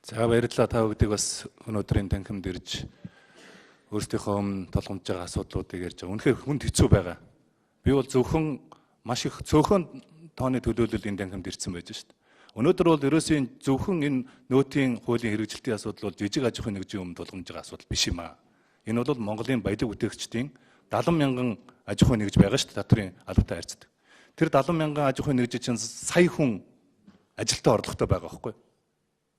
За баярлалаа та бүгдийг бас өнөөдрийн танхимд ирж өөрсдийнхөө өмнө толгомж байгаа асуудлуудыг ярьж байгаа. Үнэхээр хүнд хэцүү байгаа. Би бол зөвхөн маш их цөөхөн тооны төлөөлөл энэ танхимд ирсэн байж шээ. Өнөөдөр бол ерөөсөө зөвхөн энэ нөөтийн хуулийн хэрэгжилтийн асуудал бол жижиг аж ахуйн нэгжийн өмнө толгомж байгаа асуудал биш юм аа. Энэ бол Монголын баялаг бүтээгчдийн 70 мянган аж ахуйн нэгж байгаа шүү дээ. Татврын албатай харьцдаг. Тэр 70 мянган аж ахуйн нэгж чинь сая хүн ажилтаа орлоготой байгаа байхгүй.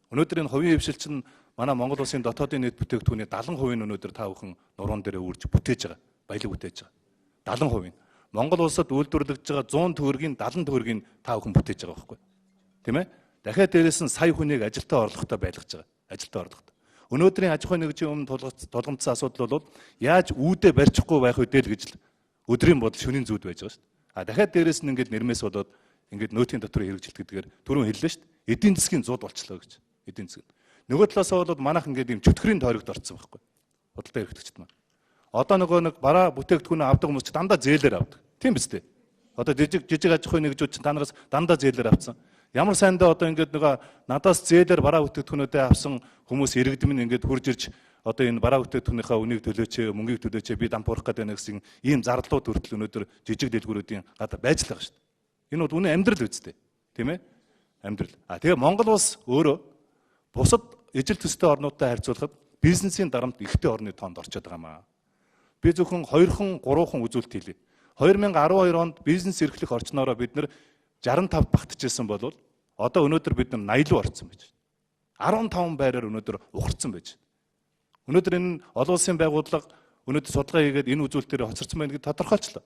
Өнөөдөр энэ хувийн хвшил чинь манай Монгол улсын дотоодын нийт бүтээгдэхүүний 70% нь өнөөдөр та бүхэн нуруунд дээр үрж бүтээж байгаа. Баялаг бүтээж байгаа. 70%. Монгол улсад үйлдвэрлэж байгаа 100 төгрөгийн 70 төгрөгийн та бүхэн бүтээж байгаа байхгүй. Тийм ээ? Дахиад дээрэс нь сая хүнийг ажилтаа орлоготой байлгаж байгаа. Ажилтаа орлоготой. Өнөөдрийн аж ахуйн нэгжийн өмнө тулгамдсан асуудал бол яаж үүдэ барьчихгүй байх вэ гэж л өдрийн бодол шөнийн зүйд байж байгаа шүү дээ. А дахиад дээрэс нь ингээд нэрмээс болоод ингээд нөөтийн дотроо хэрэгжилт гэдгээр түрүүн хэллээ шүү дээ. Эдийн засгийн зууд болчлоо гэж. Эдийн засаг. Нөгөө талаасаа бол манайх ингээд юм чөтгөрийн тойрогт орцсон байхгүй. Худалдаа эрхлэгчд маань. Одоо нөгөө нэг бараа бүтээгдэхүүнээ авдаг хүмүүс ч дандаа зээлээр авдаг. Тийм биз дээ. Одоо жижиг аж ахуйн нэгжүүд чинь танараас дандаа зээлээр авсан. Ямар сайндаа одоо ингээд нөгөө надаас зээлээр бараа бүтээгдэхүүнүүдээ авсан хүмүүс иргэдэм нь ингээд хурж ирж одоо энэ бараа бүтээгдэхүүнийхээ үнийг төлөөч, мөнгийг төлөөч, би дам буурах гэдэг нэгсэн ийм зарлууд хүртэл өнөөдөр жижиг дэлгүүрүүдийн гадаа байж л байгаа шүү дээ. Энэ бол үнэн амьдрал үсттэй. Тийм ээ? Амьдрал. Тэгээ Монгол улс өөрөө бусад ижил төстэй орнуудтай харьцуулахад бизнесийн дарамт ихтэй орны тоонд орчод байгаа маа. Би зөвхөн 2хан 3хан үзүүлэлт хийлээ. 2012 онд бизнес эрхлэх орчноороо бид нэр 65 багтажсэн бол одоо өнөөдөр бид нар 80 руу орсон байж. 15 байраар өнөөдөр ухарсан байж. Өнөөдөр энэ олон улсын байгууллага өнөөдөр судалгаа хийгээд энэ үзүүлэлтээр хоцорсон байна гэдгийг тодорхойлчлоо.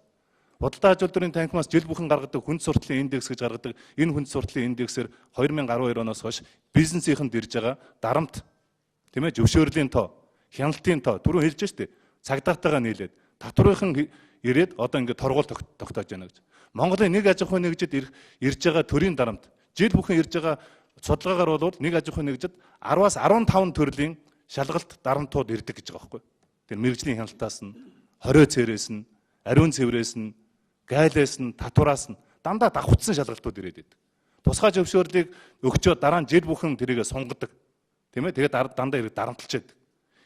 Бодлоо аж үйлдвэрийн танхимаас жил бүхэн гаргадаг хүнд суртлын индекс гэж гаргадаг энэ хүнд суртлын индексээр 2012 оноос хойш бизнесийнхэнд ирж байгаа дарамт тийм ээ зөвшөөрлийн тоо, хяналтын тоо түрүү хэлж штэ цагдаатайгаа нийлээд татврынхан ирээд одоо ингээд торгуул тогтоож байна гэж. Монголын нэг аж ахуйн нэгжид ирж байгаа төрийн дарамт жил бүхэн ирж байгаа судалгаагаар бол нэг аж ахуйн нэгжид 10-аас 15 төрлийн шалгалт дарамтууд ирдэг гэж байгаа байхгүй. Тэр мэрэгжлийн хяналтаас нь, хорио цээрээс нь, ариун цэврээс нь, гайлээс нь, татвараас нь дандаа давхцсан шалгалтууд ирээд байдаг. Тусгай зөвшөөрлийг өгчөө дараа нь жил бүхэн тэрийг сунгадаг. Тийм ээ? Тэгээд дандаа ирээд дарамтлчаад.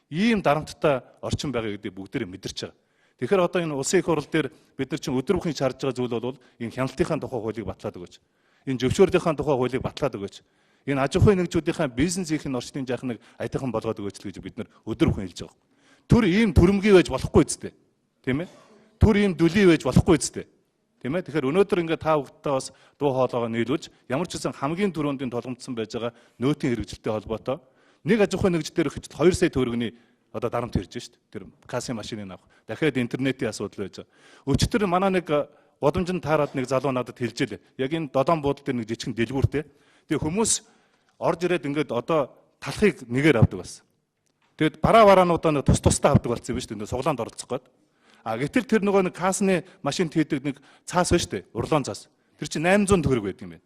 Ийм дарамттай орчин байгаа гэдгийг бүгдээрээ мэдэрч байгаа. Тэгэхээр одоо энэ улсын их хурал дээр бид нар чинь өдөр бүхэн шаардж байгаа зүйл бол энэ хяналтынхаа тухай хуулийг батлаад өгөөч. Энэ зөвшөөрлийнхаа тухай хуулийг батлаад өгөөч. Энэ аж ахуйн нэгжүүдийнхаа бизнесийн орчныг яах нэг айтайхан болгоод өгөөч л гэж бид нар өдөр бүхэн хэлж байгаа. Түр ийм түрэмгий байж болохгүй үсттэй. Тийм ээ? Түр ийм дүлий байж болохгүй үсттэй. Тийм ээ? Тэгэхээр өнөөдөр ингээд та бүхэдээ бас дуу хоолойгоо нийлүүлж ямар ч гэсэн хамгийн түрүүндийн толгомдсон байж байгаа нөөтийн хэрэгжилттэй холбоотой нэг аж ахуйн нэгж дээр ихэд 2 сая төгрөгийн одоо дарамт ирж шít. Тэр касын машиныг авах. Дахиад интернетийн асуудал байж байгаа. Өчтөр манай нэг годомжинд таарад нэг залуу надад хэлжээ. Яг энэ додон буудлын дээр нэг жижигэн дэлгүүртэй. Тэгээ хүмүүс орж ирээд ингээд одоо талхыг нэгээр авдаг бас. Тэгэд бараанаудаа тус тустай авдаг болсон юм шүү дээ. Суглаанд оролцох гээд. А гэтэл тэр нөгөө нэг касны машинт хийдэг нэг цаас байна шүү дээ. Урлон цаас. Тэр чинь 800 төгрөг байт юм байна.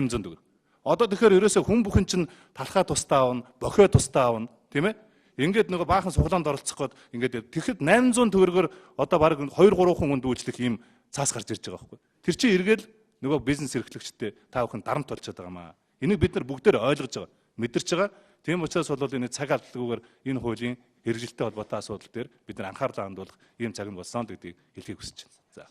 800 төгрөг. Одоо тэгэхээр ерөөсөө хүн бүхэн чинь талхаа тустай аавна, бохио тустай аавна, тийм ээ? Ингээд нөгөө баахан суглаанд оролцох гээд ингээд тэгэхэд 800 төгрөгөөр одоо баг 2 3 хүн үйлчлэх ийм цаас гарч ирж байгаа байхгүй. Тэр чинь эргээл нөгөө бизнес эрхлэгчтэй та бүхэн дарамт болчиход байгаа маа. Энийг бид нар бүгдээр ойлгож байгаа, мэдэрч байгаа. Тийм учраас бол энэ цаг алдалгүйгээр энэ хуулийн хэрэгжилттэй холбоотой асуудал дээр бид нар анхаарлаа хандуулах ийм цаг нь болсон гэдгийг хэлхийг хүсэж байна. За.